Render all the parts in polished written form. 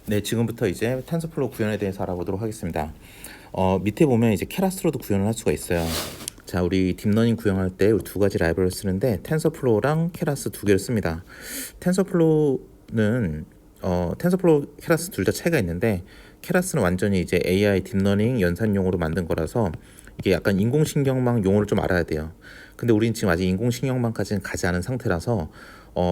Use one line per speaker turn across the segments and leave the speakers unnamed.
네, 지금부터 이제 텐서플로우 구현에 대해서 알아보도록 하겠습니다. 밑에 보면 이제 케라스로도 구현을 할 수가 있어요. 자, 우리 딥러닝 구현할 때 두 가지 라이브러리를 쓰는데 텐서플로우랑 케라스 두 개를 씁니다. 텐서플로우는 텐서플로우, 케라스 둘 다 차이가 있는데 케라스는 완전히 이제 AI 딥러닝 연산용으로 만든 거라서 이게 약간 인공신경망 용어를 좀 알아야 돼요. 근데 우린 지금 아직 인공신경망까지는 가지 않은 상태라서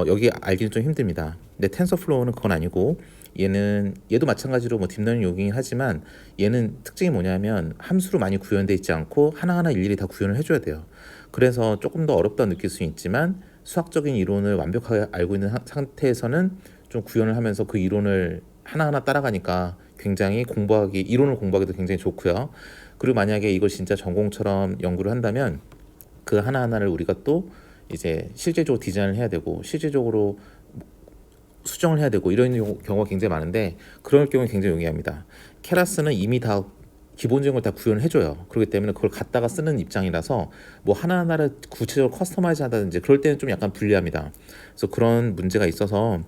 여기 알기는 좀 힘듭니다. 근데 텐서플로우는 그건 아니고 얘도 마찬가지로 뭐 딥러닝 용이긴 하지만 얘는 특징이 뭐냐면 함수로 많이 구현돼 있지 않고 하나하나 일일이 다 구현을 해줘야 돼요. 그래서 조금 더 어렵다 느낄 수 있지만 수학적인 이론을 완벽하게 알고 있는 상태에서는 좀 구현을 하면서 그 이론을 하나하나 따라가니까 굉장히 이론을 공부하기도 굉장히 좋고요. 그리고 만약에 이걸 진짜 전공처럼 연구를 한다면 그 하나하나를 우리가 또 이제 실제적으로 디자인을 해야 되고 실제적으로 수정을 해야 되고 이런 경우가 굉장히 많은데 그럴 경우는 굉장히 용이합니다. 케라스는 이미 다 기본적인 걸 다 구현을 해줘요. 그렇기 때문에 그걸 갖다가 쓰는 입장이라서 뭐 하나하나를 구체적으로 커스터마이즈 한다든지 그럴 때는 좀 약간 불리합니다. 그래서 그런 문제가 있어서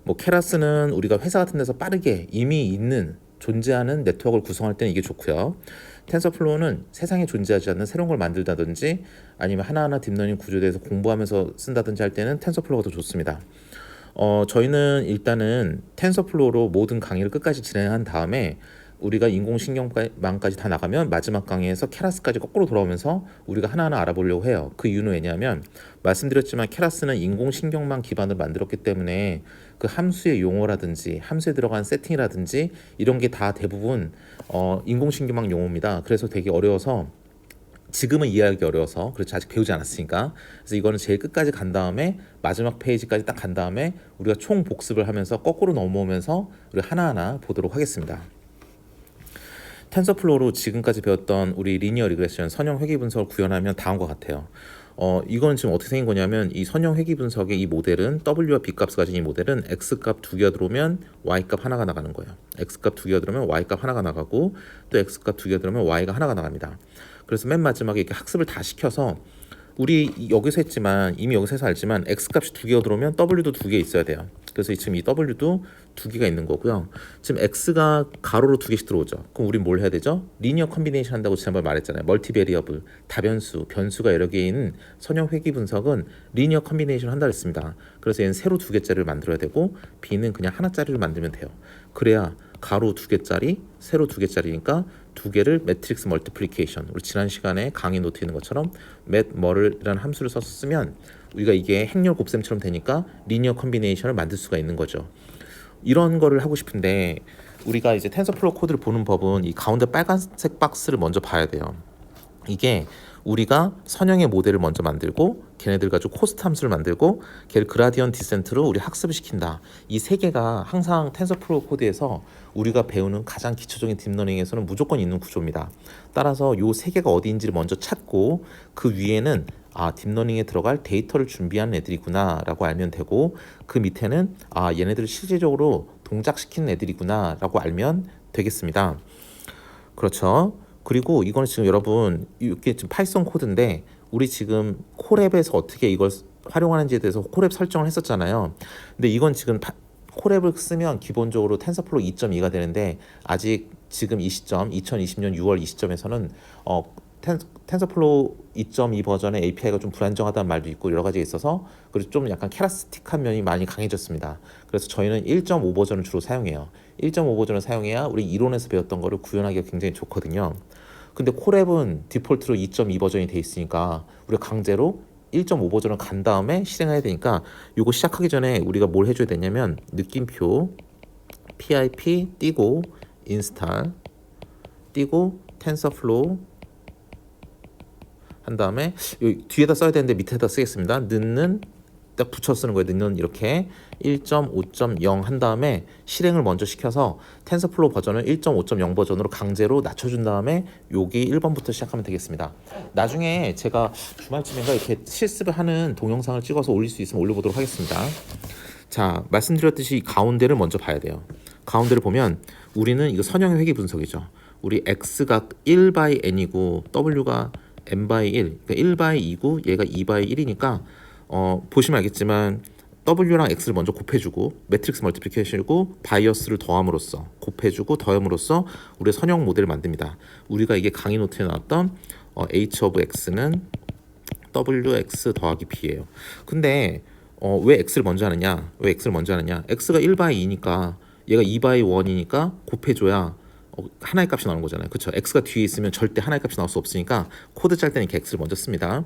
뭐 케라스는 우리가 회사 같은 데서 빠르게 이미 있는 존재하는 네트워크를 구성할 때는 이게 좋고요. 텐서플로우는 세상에 존재하지 않는 새로운 걸 만들다든지 아니면 하나하나 딥러닝 구조에 대해서 공부하면서 쓴다든지 할 때는 텐서플로우가 더 좋습니다. 저희는 일단은 텐서플로우로 모든 강의를 끝까지 진행한 다음에 우리가 인공신경망까지 다 나가면 마지막 강의에서 케라스까지 거꾸로 돌아오면서 우리가 하나하나 알아보려고 해요. 그 이유는 왜냐하면 말씀드렸지만 케라스는 인공신경망 기반으로 만들었기 때문에 그 함수의 용어라든지 함수에 들어간 세팅이라든지 이런 게 다 대부분 인공신경망 용어입니다. 그래서 되게 어려워서 지금은 이해하기 어려워서 그렇지 아직 배우지 않았으니까 그래서 이거는 제일 끝까지 간 다음에 마지막 페이지까지 딱 간 다음에 우리가 총 복습을 하면서 거꾸로 넘어오면서 우리 하나하나 보도록 하겠습니다. 텐서플로우로 지금까지 배웠던 우리 리니어 리그레션 선형 회귀 분석을 구현하면 다음과 같아요. 이건 지금 어떻게 생긴 거냐면 이 선형 회귀 분석의 이 모델은 W와 B 값을 가진 이 모델은 X 값 두 개가 들어오면 Y 값 하나가 나가는 거예요. X 값 두 개가 들어오면 Y 값 하나가 나가고 또 X 값 두 개가 들어오면 Y가 하나가 나갑니다. 그래서 맨 마지막에 이렇게 학습을 다 시켜서 우리 여기서 했지만 이미 여기서 해서 알지만 X 값이 두 개가 들어오면 W도 두 개 있어야 돼요. 그래서 지금 이 W도 두 개가 있는 거고요. 지금 X가 가로로 두 개씩 들어오죠. 그럼 우리 뭘 해야 되죠? 리니어 컨비네이션 한다고 지난번에 말했잖아요. 멀티베리어블, 다변수, 변수가 여러 개인 선형 회귀 분석은 리니어 컨비네이션 한다 했습니다. 그래서 얘는 세로 두 개짜리를 만들어야 되고 B는 그냥 하나짜리를 만들면 돼요. 그래야 가로 두 개짜리, 세로 두 개짜리니까 두 개를 매트릭스 멀티플리케이션 우리 지난 시간에 강의 노트에 있는 것처럼 맷머를이라는 함수를 써서 쓰면 우리가 이게 행렬 곱셈처럼 되니까 리니어 컨비네이션을 만들 수가 있는 거죠. 이런 거를 하고 싶은데 우리가 이제 텐서플로우 코드를 보는 법은 이 가운데 빨간색 박스를 먼저 봐야 돼요. 이게 우리가 선형의 모델을 먼저 만들고 걔네들 가지고 코스트 함수를 만들고 걔를 그라디언 디센트로 우리 학습을 시킨다. 이 세 개가 항상 텐서플로우 코드에서 우리가 배우는 가장 기초적인 딥러닝에서는 무조건 있는 구조입니다. 따라서 요 세 개가 어디인지를 먼저 찾고 그 위에는 딥러닝에 들어갈 데이터를 준비하는 애들이구나 라고 알면 되고 그 밑에는 얘네들을 실질적으로 동작시키는 애들이구나 라고 알면 되겠습니다. 그렇죠. 그리고 이거는 지금 여러분 이게 지금 파이썬 코드인데 우리 지금 콜앱에서 어떻게 이걸 활용하는지에 대해서 콜앱 설정을 했었잖아요. 근데 이건 지금 콜앱을 쓰면 기본적으로 텐서플로우 2.2가 되는데 아직 지금 이 시점 2020년 6월 이 시점에서는 텐서플로우 2.2 버전의 API가 좀 불안정하다는 말도 있고 여러 가지가 있어서 그리고 좀 약간 캐라스틱한 면이 많이 강해졌습니다. 그래서 저희는 1.5 버전을 주로 사용해요. 1.5 버전을 사용해야 우리 이론에서 배웠던 거를 구현하기가 굉장히 좋거든요. 근데 콜앱은 디폴트로 2.2 버전이 돼 있으니까 우리가 강제로 1.5 버전을 간 다음에 실행해야 되니까 이거 시작하기 전에 우리가 뭘 해줘야 되냐면 느낌표 pip 띄고 install 띄고 텐서플로우 한 다음에 여기 뒤에다 써야 되는데 밑에다 쓰겠습니다. 는은 딱 붙여 쓰는 거예요. 는은 이렇게 1.5.0 한 다음에 실행을 먼저 시켜서 텐서플로우 버전을 1.5.0 버전으로 강제로 낮춰준 다음에 여기 1번부터 시작하면 되겠습니다. 나중에 제가 주말쯤인가 이렇게 실습을 하는 동영상을 찍어서 올릴 수 있으면 올려보도록 하겠습니다. 자, 말씀드렸듯이 가운데를 먼저 봐야 돼요. 가운데를 보면 우리는 이거 선형의 회귀 분석이죠. 우리 x가 1 by n이고 w가 n by 1, 그러니까 1 by 2고 얘가 2 by 1이니까 보시면 알겠지만 W랑 X를 먼저 곱해주고 매트릭스 멀티플리케이션이고 바이어스를 더함으로써 곱해주고 더함으로써 우리의 선형 모델을 만듭니다. 우리가 이게 강의 노트에 나왔던 H of X는 WX 더하기 B예요. 근데 왜 X를 먼저 하느냐? 왜 X를 먼저 하느냐? X가 1/2니까 얘가 2/1이니까 곱해줘야 하나의 값이 나오는 거잖아요. 그렇죠? X가 뒤에 있으면 절대 하나의 값이 나올 수 없으니까 코드 짤 때는 이렇게 X를 먼저 씁니다.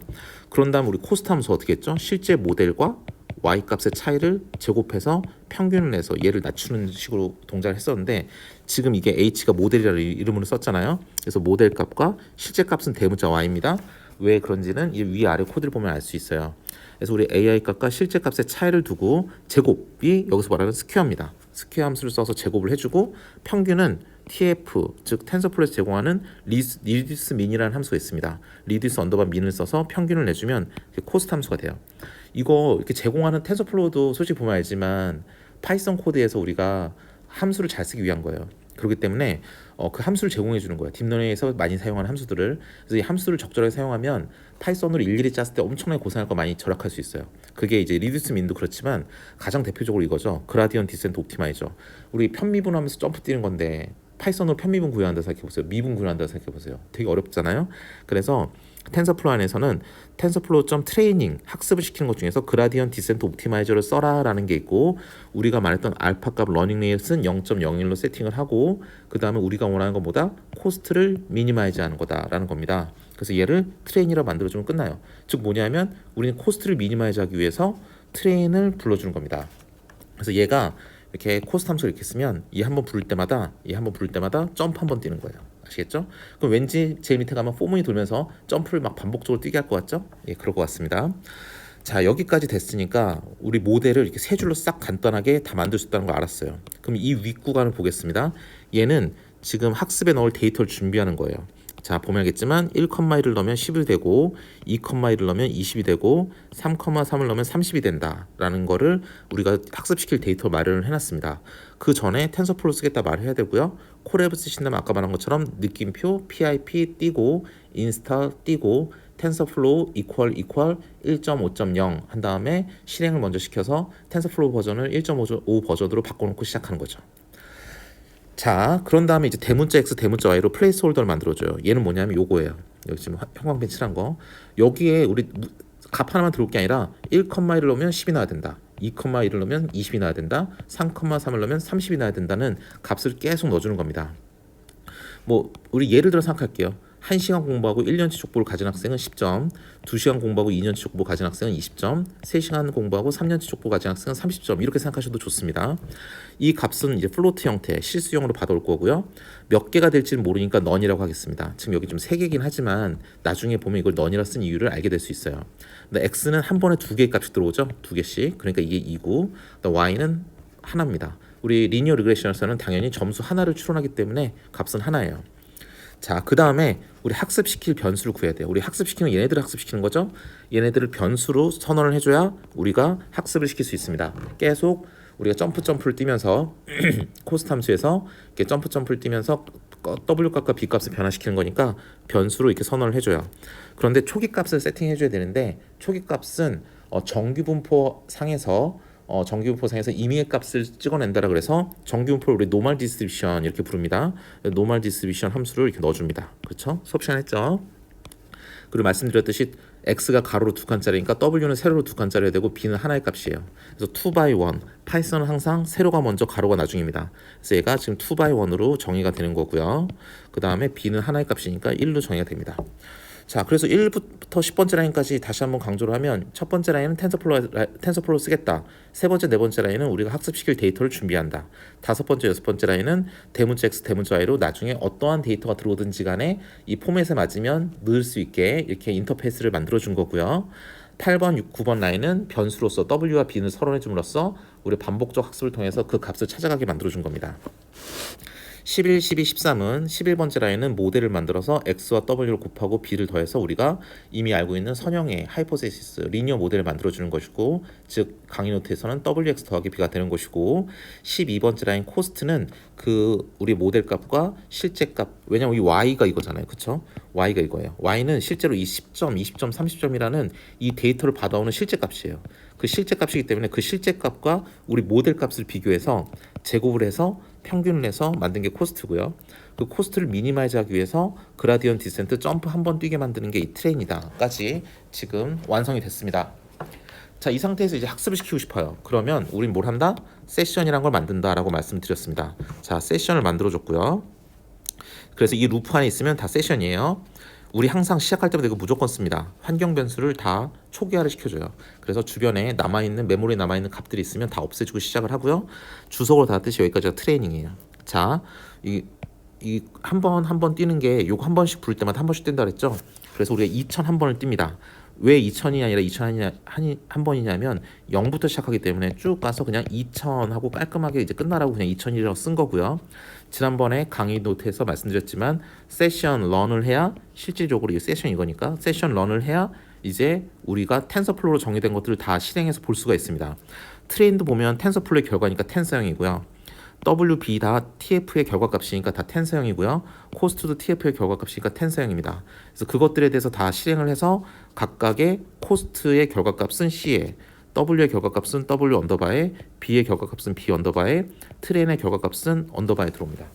그런 다음 우리 코스트 함수 어떻게 했죠? 실제 모델과 Y 값의 차이를 제곱해서 평균을 내서 얘를 낮추는 식으로 동작을 했었는데 지금 이게 H가 모델이라는 이름으로 썼잖아요. 그래서 모델 값과 실제 값은 대문자 Y입니다. 왜 그런지는 이 위아래 코드를 보면 알 수 있어요. 그래서 우리 AI 값과 실제 값의 차이를 두고 제곱이 여기서 말하는 스퀘어입니다. 스퀘어 함수를 써서 제곱을 해주고 평균은 TF 즉 텐서플로에서 제공하는 리듀스 민이라는 함수가 있습니다. 리듀스 언더바 민을 써서 평균을 내주면 코스트 함수가 돼요. 이거 이렇게 제공하는 텐서플로우도 솔직히 보면 알지만 파이썬 코드에서 우리가 함수를 잘 쓰기 위한 거예요. 그렇기 때문에 그 함수를 제공해 주는 거예요. 딥러닝에서 많이 사용하는 함수들을. 그래서 이 함수를 적절하게 사용하면 파이썬으로 일일이 짰을 때 엄청나게 고생할 거 많이 절약할 수 있어요. 그게 이제 리듀스 민도 그렇지만 가장 대표적으로 이거죠. 그라디언 디센트 옵티마이저. 우리 편미분하면서 점프 뛰는 건데 파이썬으로 편미분 구현한다 생각해 보세요. 미분 구현한다 생각해 보세요. 되게 어렵잖아요. 그래서 텐서플로우 안에서는 tensorflow.training 학습을 시키는 것 중에서 그라디언 디센트 옵티마이저를 써라라는 게 있고 우리가 말했던 알파 값 러닝 레이엇은 0.01로 세팅을 하고 그 다음에 우리가 원하는 것보다 코스트를 미니마이즈하는 거다라는 겁니다. 그래서 얘를 트레인이라 만들어주면 끝나요. 즉 뭐냐면 우리는 코스트를 미니마이즈하기 위해서 트레인을 불러주는 겁니다. 그래서 얘가 이렇게 코스트 함수를 이렇게 쓰면 얘 한번 부를 때마다 점프 한번 뛰는 거예요. 아시겠죠? 그럼 왠지 제일 밑에 가면 포문이 돌면서 점프를 막 반복적으로 뛰게 할 것 같죠? 예, 그럴 것 같습니다. 자, 여기까지 됐으니까 우리 모델을 이렇게 세 줄로 싹 간단하게 다 만들 수 있다는 걸 알았어요. 그럼 이 윗구간을 보겠습니다. 얘는 지금 학습에 넣을 데이터를 준비하는 거예요. 자, 보면 알겠지만 1,1을 넣으면 10이 되고 2,1을 넣으면 20이 되고 3,3을 넣으면 30이 된다라는 거를 우리가 학습시킬 데이터 마련을 해놨습니다. 그 전에 텐서플로우 쓰겠다 말을 해야 되고요. 콜앱 쓰신다면 아까 말한 것처럼 느낌표 pip 띄고 인스타 띄고 텐서플로우 equal 1.5.0 한 다음에 실행을 먼저 시켜서 텐서플로우 버전을 1.5 버전으로 바꿔놓고 시작하는 거죠. 자, 그런 다음에 이제 대문자 X, 대문자 Y로 플레이스 홀더를 만들어줘요. 얘는 뭐냐면 요거예요. 여기 지금 형광펜 칠한 거. 여기에 우리 값 하나만 들어올 게 아니라 1,1을 넣으면 10이 나와야 된다. 2,1을 넣으면 20이 나와야 된다. 3,3을 넣으면 30이 나와야 된다는 값을 계속 넣어주는 겁니다. 뭐 우리 예를 들어 생각할게요. 1시간 공부하고 1년치 족보를 가진 학생은 10점, 2시간 공부하고 2년치 족보 가진 학생은 20점, 3시간 공부하고 3년치 족보 가진 학생은 30점 이렇게 생각하셔도 좋습니다. 이 값은 이제 플로트 형태, 실수형으로 받아올 거고요. 몇 개가 될지는 모르니까 넌이라고 하겠습니다. 지금 여기 좀 3개긴 하지만 나중에 보면 이걸 넌이라 쓴 이유를 알게 될 수 있어요. 근데 x는 한 번에 2개의 값이 들어오죠. 2개씩. 그러니까 이게 2고 y는 하나입니다. 우리 리니어 리그레션에서는 당연히 점수 하나를 추론하기 때문에 값은 하나예요. 자, 그 다음에 우리 학습시킬 변수를 구해야 돼요. 우리 학습시키는 얘네들을 학습시키는 거죠. 얘네들을 변수로 선언을 해줘야 우리가 학습을 시킬 수 있습니다. 계속 우리가 점프를 뛰면서 코스트 함수에서 이렇게 점프를 뛰면서 W 값과 B 값을 변화시키는 거니까 변수로 이렇게 선언을 해줘요. 그런데 초기 값을 세팅해줘야 되는데 초기 값은 정규분포 상에서 임의의 값을 찍어낸다라 그래서 정규분포를 우리 노멀 디스트리뷰션 이렇게 부릅니다. 노멀 디스트리뷰션 함수를 이렇게 넣어줍니다. 그렇죠? 수업 시간 했죠? 그리고 말씀드렸듯이 x가 가로로 2칸짜리니까 w는 세로로 2칸짜리가 되고 b는 하나의 값이에요. 그래서 2x1 파이썬은 항상 세로가 먼저 가로가 나중입니다. 그래서 얘가 지금 2x1으로 정의가 되는 거고요. 그 다음에 b는 하나의 값이니까 1로 정의가 됩니다. 자, 그래서 1부터 10번째 라인까지 다시 한번 강조를 하면 첫 번째 라인은 텐서플로우 쓰겠다. 세 번째, 네 번째 라인은 우리가 학습시킬 데이터를 준비한다. 다섯 번째, 여섯 번째 라인은 대문자 X, 대문자 Y로 나중에 어떠한 데이터가 들어오든지 간에 이 포맷에 맞으면 넣을 수 있게 이렇게 인터페이스를 만들어준 거고요. 8번, 6, 9번 라인은 변수로서 W와 B는 서론해줌으로써 우리 반복적 학습을 통해서 그 값을 찾아가게 만들어준 겁니다. 11, 12, 13은 11번째 라인은 모델을 만들어서 X와 W를 곱하고 B를 더해서 우리가 이미 알고 있는 선형의 하이포테시스, 리니어 모델을 만들어주는 것이고 즉 강의 노트에서는 WX 더하기 B가 되는 것이고 12번째 라인 코스트는 그 우리 모델 값과 실제 값 왜냐면 이 Y가 이거잖아요. 그쵸? Y가 이거예요. Y는 실제로 이 10점, 20점, 30점이라는 이 데이터를 받아오는 실제 값이에요. 그 실제 값이기 때문에 그 실제 값과 우리 모델 값을 비교해서 제곱을 해서 평균을 해서 만든 게 코스트고요. 그 코스트를 미니마이즈 하기 위해서 그라디언 디센트 점프 한 번 뛰게 만드는 게 이 트레인이다까지 지금 완성이 됐습니다. 자, 이 상태에서 이제 학습을 시키고 싶어요. 그러면 우린 뭘 한다? 세션이란 걸 만든다라고 말씀드렸습니다. 자, 세션을 만들어줬고요. 그래서 이 루프 안에 있으면 다 세션이에요. 우리 항상 시작할 때마다 이거 무조건 씁니다. 환경 변수를 다 초기화를 시켜줘요. 그래서 주변에 남아있는 메모리에 남아있는 값들이 있으면 다 없애주고 시작을 하고요. 주석으로 닫았듯이 여기까지가 트레이닝이에요. 자, 이 한 번 뛰는 게 요거 한 번씩 부를 때마다 한 번씩 뛴다 그랬죠. 그래서 우리가 2000 한 번을 띱니다. 왜 2000이 아니라 2000 한 번이냐면 0부터 시작하기 때문에 쭉 가서 그냥 2000 하고 깔끔하게 이제 끝나라고 그냥 2000이라고 쓴 거고요. 지난번에 강의 노트에서 말씀드렸지만 세션 런을 해야 실질적으로 이 세션 이거니까 세션 런을 해야 이제 우리가 텐서플로우로 정의된 것들을 다 실행해서 볼 수가 있습니다. 트레인도 보면 텐서플로우의 결과니까 텐서형이고요. WB 다 TF의 결과값이니까 다 텐서형이고요. 코스트도 TF의 결과값이니까 텐서형입니다. 그래서 그것들에 대해서 다 실행을 해서 각각의 코스트의 결과값은 C에, W의 결과값은 W 언더바에, B의 결과값은 B 언더바에, 트레인의 결과값은 언더바에 들어옵니다.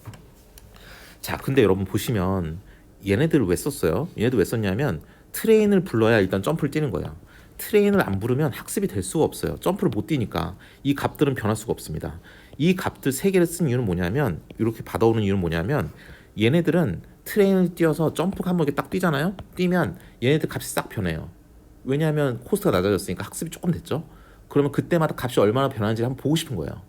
자, 근데 여러분 보시면 얘네들을 왜 썼어요? 얘네들 왜 썼냐면 트레인을 불러야 일단 점프를 뛰는 거예요. 트레인을 안 부르면 학습이 될 수가 없어요. 점프를 못 뛰니까 이 값들은 변할 수가 없습니다. 이 값들 세 개를 쓴 이유는 뭐냐면 이렇게 받아오는 이유는 뭐냐면 얘네들은 트레인을 띄어서 점프가 한 번 이렇게 딱 뛰잖아요. 뛰면 얘네들 값이 싹 변해요. 왜냐하면 코스트가 낮아졌으니까 학습이 조금 됐죠. 그러면 그때마다 값이 얼마나 변하는지를 한번 보고 싶은 거예요.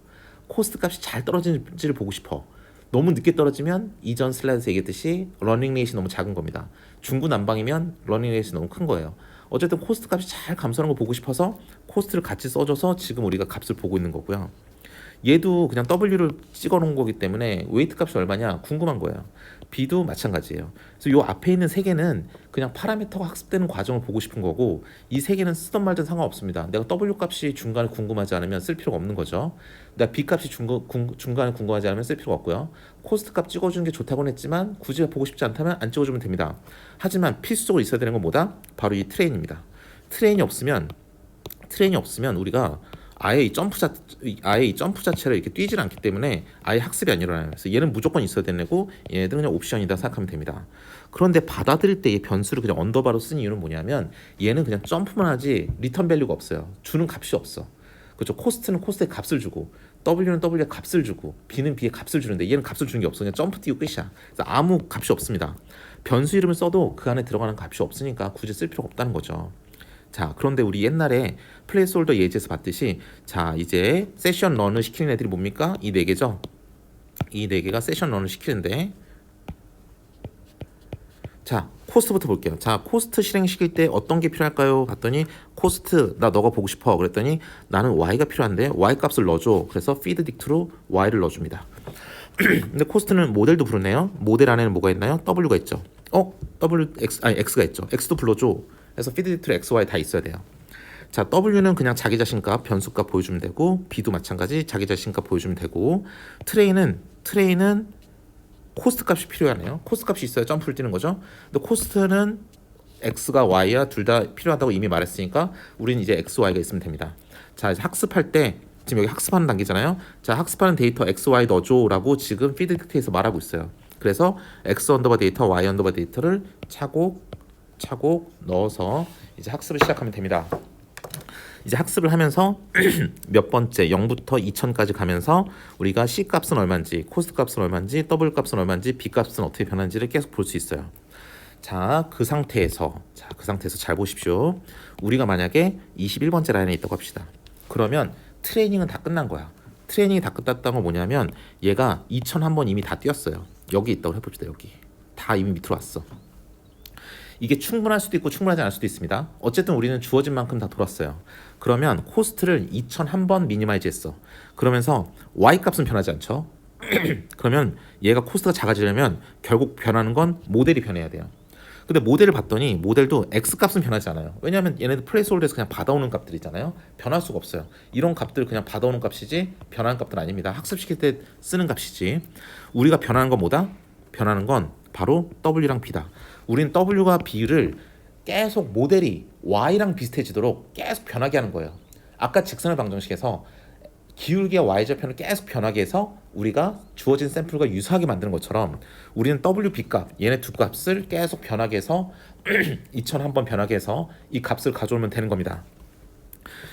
코스트 값이 잘 떨어지는지를 보고 싶어. 너무 늦게 떨어지면 이전 슬라이드에서 얘기했듯이 러닝 레이트가 너무 작은 겁니다. 중구난방이면 러닝 레이트가 너무 큰 거예요. 어쨌든 코스트 값이 잘 감소하는 거 보고 싶어서 코스트를 같이 써줘서 지금 우리가 값을 보고 있는 거고요. 얘도 그냥 W를 찍어 놓은 거기 때문에 웨이트 값이 얼마냐 궁금한 거예요. B도 마찬가지예요. 그래서 요 앞에 있는 세 개는 그냥 파라미터가 학습되는 과정을 보고 싶은 거고 이 세 개는 쓰던 말든 상관없습니다. 내가 W 값이 중간에 궁금하지 않으면 쓸 필요가 없는 거죠. 내가 B 값이 중간에 궁금하지 않으면 쓸 필요가 없고요. 코스트 값 찍어주는 게 좋다고는 했지만 굳이 보고 싶지 않다면 안 찍어주면 됩니다. 하지만 필수적으로 있어야 되는 건 뭐다? 바로 이 트레인입니다. 트레인이 없으면 우리가 아예 이 점프 자체를 이렇게 뛰질 않기 때문에 아예 학습이 안 일어나요. 그래서 얘는 무조건 있어야 되는 거고 얘네들은 그냥 옵션이다 생각하면 됩니다. 그런데 받아들일 때 이 변수를 그냥 언더바로 쓴 이유는 뭐냐면 얘는 그냥 점프만 하지 리턴 밸류가 없어요. 주는 값이 없어. 그렇죠. 코스트는 코스트의 값을 주고 W는 W의 값을 주고 B는 B의 값을 주는데 얘는 값을 주는 게 없어. 그냥 점프 뛰고 끝이야. 그래서 아무 값이 없습니다. 변수 이름을 써도 그 안에 들어가는 값이 없으니까 굳이 쓸 필요가 없다는 거죠. 자, 그런데 우리 옛날에 플레이스홀더 예제에서 봤듯이 자, 이제 세션 런을 시키는 애들이 뭡니까? 이 네 개죠. 이 네 개가 세션 런을 시키는데 자, 코스트부터 볼게요. 자, 코스트 실행시킬 때 어떤 게 필요할까요? 봤더니 코스트 나 너가 보고 싶어. 그랬더니 나는 y가 필요한데 y 값을 넣어줘. 그래서 feed dict로 y를 넣어줍니다. 근데 코스트는 모델도 부르네요. 모델 안에는 뭐가 있나요? w가 있죠. x가 있죠. x도 불러줘. 그래서 feed dict로 x, y 다 있어야 돼요. 자, w는 그냥 자기 자신값 변수값 보여주면 되고 b도 마찬가지 자기 자신값 보여주면 되고 트레인은 코스트 값이 필요하네요. 코스트 값이 있어야 점프를 뛰는 거죠. 근데 코스트는 x가 y야 둘 다 필요하다고 이미 말했으니까 우리는 이제 x, y가 있으면 됩니다. 자, 이제 학습할 때 지금 여기 학습하는 단계잖아요. 자, 학습하는 데이터 x, y 넣어줘라고 지금 피드 딕트에서 말하고 있어요. 그래서 x 언더바 데이터, y 언더바 데이터를 차곡차곡 넣어서 이제 학습을 시작하면 됩니다. 이제 학습을 하면서 몇 번째 0부터 2000까지 가면서 우리가 C 값은 얼마인지, 코스트 값은 얼마인지, W 값은 얼마인지, B 값은 어떻게 변하는지를 계속 볼 수 있어요. 자, 그 상태에서 잘 보십시오. 우리가 만약에 21번째 라인에 있다고 합시다. 그러면 트레이닝은 다 끝난 거야. 트레이닝이 다 끝났다는 건 뭐냐면 얘가 2000 한 번 이미 다 뛰었어요. 여기 있다고 해봅시다. 여기 다 이미 밑으로 왔어. 이게 충분할 수도 있고 충분하지 않을 수도 있습니다. 어쨌든 우리는 주어진 만큼 다 돌았어요. 그러면 코스트를 2000 한 번 미니마이즈 했어. 그러면서 y 값은 변하지 않죠. 그러면 얘가 코스트가 작아지려면 결국 변하는 건 모델이 변해야 돼요. 근데 모델을 봤더니 모델도 x 값은 변하지 않아요. 왜냐하면 얘네들 플레이스홀더에서 그냥 받아오는 값들이잖아요. 변할 수가 없어요. 이런 값들 그냥 받아오는 값이지 변하는 값들 아닙니다. 학습시킬 때 쓰는 값이지. 우리가 변하는 건 뭐다? 변하는 건 바로 w랑 b다. 우린 w와 b를 계속 모델이 y랑 비슷해지도록 계속 변하게 하는 거예요. 아까 직선의 방정식에서 기울기와 y좌표를 계속 변하게 해서 우리가 주어진 샘플과 유사하게 만드는 것처럼 우리는 WB 값, 얘네 두 값을 계속 변하게 해서 2001번 변하게 해서 이 값을 가져오면 되는 겁니다.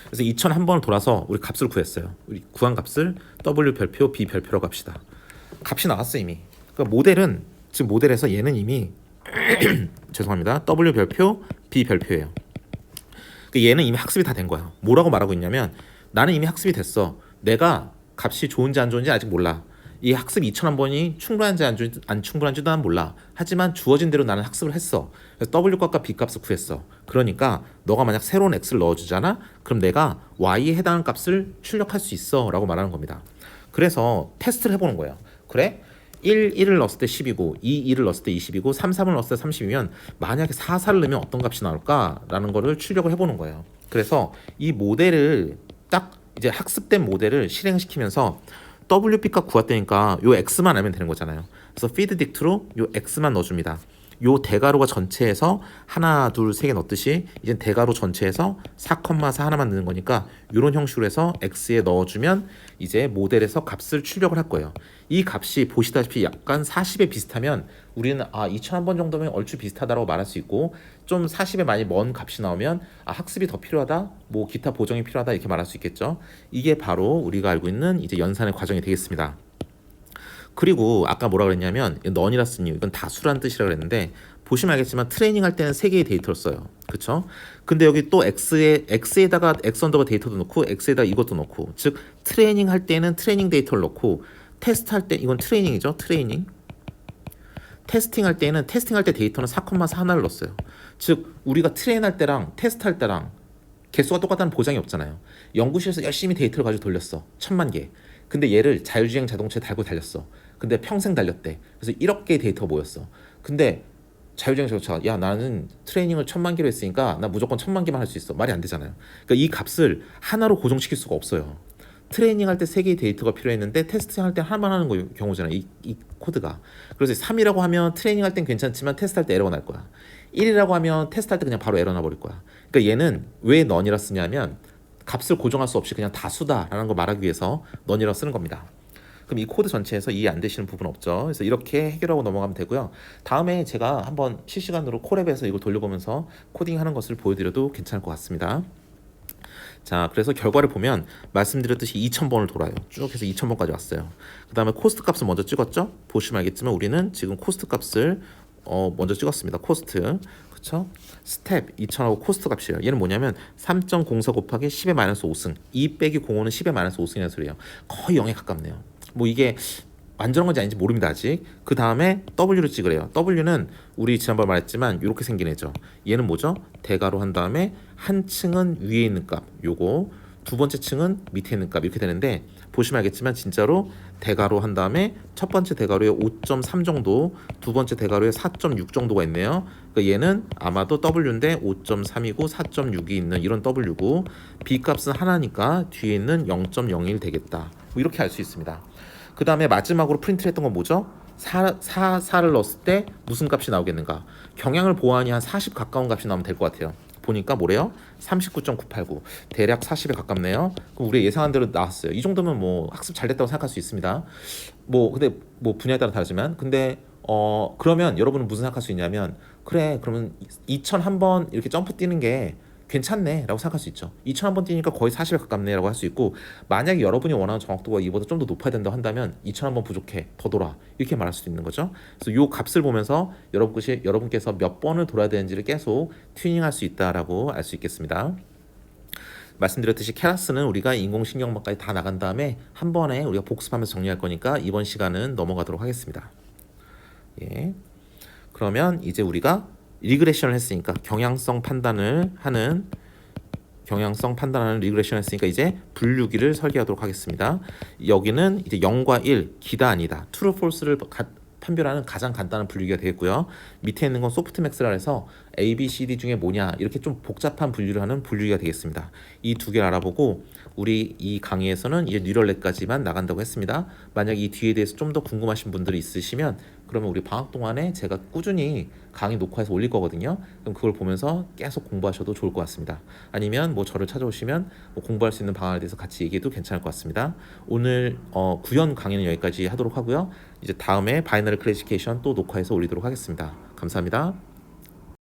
그래서 2001번을 돌아서 우리 값을 구했어요. 우리 구한 값을 W 별표, B 별표라고 합시다. 값이 나왔어 이미. 그러니까 모델은 지금 모델에서 얘는 이미 죄송합니다. W 별표, B 별표예요. 그러니까 얘는 이미 학습이 다 된 거야. 뭐라고 말하고 있냐면 나는 이미 학습이 됐어. 내가 값이 좋은지 안 좋은지 아직 몰라. 이 학습 2001번이 충분한지 안 충분한지도 난 몰라. 하지만 주어진 대로 나는 학습을 했어. 그래서 W 값과 B 값을 구했어. 그러니까 너가 만약 새로운 X를 넣어주잖아. 그럼 내가 Y에 해당하는 값을 출력할 수 있어 라고 말하는 겁니다. 그래서 테스트를 해보는 거예요. 그래? 1을 넣었을 때 10이고 2를 넣었을 때 20이고 3을 넣었을 때 30이면 만약에 4를 넣으면 어떤 값이 나올까라는 거를 출력을 해보는 거예요. 그래서 이 모델을 딱 이제 학습된 모델을 실행시키면서 WB 값 구했다니까 요 X만 알면 되는 거잖아요. 그래서 feed dict로 요 X만 넣어줍니다. 요 대괄호가 전체에서 하나, 둘, 세 개 넣듯이 이제 대괄호 전체에서 4,4 하나만 넣는 거니까 이런 형식으로 해서 X에 넣어주면 이제 모델에서 값을 출력을 할 거예요. 이 값이 보시다시피 약간 40에 비슷하면 우리는 2001번 정도면 얼추 비슷하다고 말할 수 있고 좀 40에 많이 먼 값이 나오면 학습이 더 필요하다, 뭐 기타 보정이 필요하다 이렇게 말할 수 있겠죠. 이게 바로 우리가 알고 있는 이제 연산의 과정이 되겠습니다. 그리고 아까 뭐라 그랬냐면 넌이라스 뉴 이건 다수란 뜻이라 그랬는데 보시면 알겠지만 트레이닝 할 때는 세 개의 데이터를 써요. 그쵸? 근데 여기 또 X에다가 X 언더바 데이터도 넣고 X에다가 이것도 넣고 즉 트레이닝 할 때는 트레이닝 데이터를 넣고 테스트 할 때 이건 트레이닝이죠. 트레이닝 테스팅 할 때는 테스팅 할 때 데이터는 4,4 하나를 넣었어요. 즉 우리가 트레인 할 때랑 테스트 할 때랑 개수가 똑같다는 보장이 없잖아요. 연구실에서 열심히 데이터를 가지고 돌렸어. 1,000만 개. 근데 얘를 자율주행 자동차에 달고 달렸어. 근데 평생 달렸대. 그래서 1억 개의 데이터가 모였어. 근데 자율주행 자동차가 야 나는 트레이닝을 1,000만 개로 했으니까 나 무조건 1,000만 개만 할 수 있어. 말이 안 되잖아요. 그러니까 이 값을 하나로 고정시킬 수가 없어요. 트레이닝 할 때 3개의 데이터가 필요했는데 테스팅 할 때 하나만 하는 경우잖아요. 이 코드가. 그래서 3이라고 하면 트레이닝 할 땐 괜찮지만 테스트 할 때 에러가 날 거야. 1이라고 하면 테스트 할 때 그냥 바로 에러 나버릴 거야. 그러니까 얘는 왜 넌이라 쓰냐면 값을 고정할 수 없이 그냥 다수다라는 걸 말하기 위해서 넌이라고 쓰는 겁니다. 그럼 이 코드 전체에서 이해 안 되시는 부분 없죠. 그래서 이렇게 해결하고 넘어가면 되고요. 다음에 제가 한번 실시간으로 콜앱에서 이걸 돌려보면서 코딩하는 것을 보여드려도 괜찮을 것 같습니다. 자, 그래서 결과를 보면 말씀드렸듯이 2000번을 돌아요. 쭉 해서 2000번까지 왔어요. 그 다음에 코스트 값을 먼저 찍었죠. 보시면 알겠지만 우리는 지금 코스트 값을 먼저 찍었습니다. 코스트. 그쵸? 스텝 2000하고 코스트 값이에요. 얘는 뭐냐면 3.04 곱하기 10의 마이너스 5승 2 빼기 05는 10의 마이너스 5승이라는 소리예요. 거의 0에 가깝네요. 뭐 이게 완전한 건지 아닌지 모릅니다 아직. 그 다음에 W를 찍으래요. W는 우리 지난번에 말했지만 이렇게 생긴 애죠. 얘는 뭐죠? 대괄호 한 다음에 한 층은 위에 있는 값 요거, 두 번째 층은 밑에 있는 값 이렇게 되는데 보시면 알겠지만 진짜로 대괄호 한 다음에 첫 번째 대괄호에 5.3 정도, 두 번째 대괄호에 4.6 정도가 있네요. 그러니까 얘는 아마도 W인데 5.3이고 4.6이 있는 이런 W고 B 값은 하나니까 뒤에 있는 0.01 되겠다. 뭐 이렇게 알 수 있습니다. 그 다음에 마지막으로 프린트를 했던 건 뭐죠? 4를 넣었을 때 무슨 값이 나오겠는가? 경향을 보완이 한 40 가까운 값이 나오면 될 것 같아요. 보니까 뭐래요? 39.989 대략 40에 가깝네요. 그럼 우리 예상한 대로 나왔어요. 이 정도면 뭐 학습 잘 됐다고 생각할 수 있습니다. 뭐 근데 뭐 분야에 따라 다르지만 근데 그러면 여러분은 무슨 생각할 수 있냐면 그래 그러면 2001번 이렇게 점프 뛰는 게 괜찮네 라고 생각할 수 있죠. 2001번 뛰니까 거의 40에 가깝네 라고 할 수 있고 만약에 여러분이 원하는 정확도가 이보다 좀 더 높아야 된다고 한다면 2001번 부족해 더 돌아 이렇게 말할 수도 있는 거죠. 그래서 이 값을 보면서 여러분께서 몇 번을 돌아야 되는지를 계속 튜닝할 수 있다라고 알 수 있겠습니다. 말씀드렸듯이 케라스는 우리가 인공신경학까지 다 나간 다음에 한 번에 우리가 복습하면서 정리할 거니까 이번 시간은 넘어가도록 하겠습니다. 예. 그러면 이제 우리가 리그레션을 했으니까 경향성 판단을 하는 리그레션을 했으니까 이제 분류기를 설계하도록 하겠습니다. 여기는 이제 0과 1 기다 아니다 true false를 판별하는 가장 간단한 분류기가 되겠고요. 밑에 있는 건 소프트맥스라 해서 A, B, C, D 중에 뭐냐 이렇게 좀 복잡한 분류를 하는 분류기가 되겠습니다. 이 두 개를 알아보고 우리 이 강의에서는 이제 뉴럴넷까지만 나간다고 했습니다. 만약 이 뒤에 대해서 좀 더 궁금하신 분들이 있으시면 그러면 우리 방학 동안에 제가 꾸준히 강의 녹화해서 올릴 거거든요. 그럼 그걸 보면서 계속 공부하셔도 좋을 것 같습니다. 아니면 뭐 저를 찾아오시면 뭐 공부할 수 있는 방안에 대해서 같이 얘기해도 괜찮을 것 같습니다. 오늘 구현 강의는 여기까지 하도록 하고요. 이제 다음에 바이너리 클래시피케이션 또 녹화해서 올리도록 하겠습니다. 감사합니다.